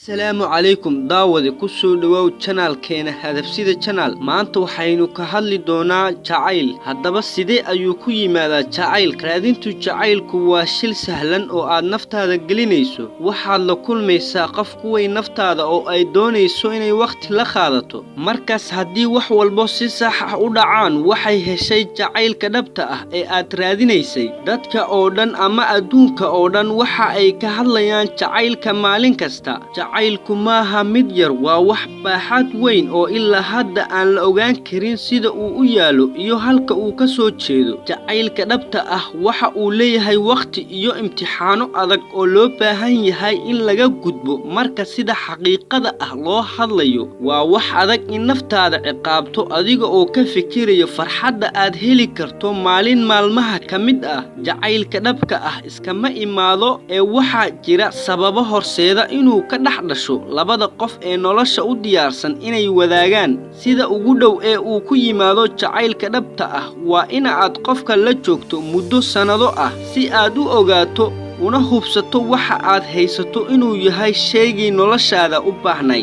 السلام عليكم داود كسو دواو channel keena hadafsida channel maanta waxaynu ka hadli doonaa jacayl haddaba sidee ayuu ku yimaadaa jacayl raadintu jacaylku waa shil sahlan oo aad naftaada gelinayso waxaad la kulmaysaa qof ku weyn naftaada oo ay doonayso inay waqti la qaadato markaas haddii wax walba si sax ah u dhacaan waxay heshay jacaylka dhabta ah ee aad raadinaysay dadka oo dhan ama adduunka oo dhan waxa ay ka hadlayaan jacaylka maalin kasta jacaylku maaha mid yar waa wax baaxad weyn oo ilaa hadda aan la ogaan karin sida uu u yaalo iyo halka uu ka soo jeedo jacaylka dhabta ah waxa uu leeyahay waqti iyo imtixaano adag oo loo baahan yahay in laga gudbo marka sida xaqiiqada ah loo hadlayo waa wax adag in naftaada ciqaabto adiga oo ka fikirayo farxadda aad heli karto maalin maalmaha ka mid ah jacaylka dhabka ah iskama imaado ee waxa jira sababo horseeda inuu ka dhaxdasho labada qof ee nolosha u diyaarsan inay wadaagaan sida ugu dhow ee uu ku yimaado jacaylka dhabta ah waa in aad qofka la joogto muddo sanado ah si aad u ogaato una hubsato waxa aad haysato inuu yahay sheegay noloshaada u baahnay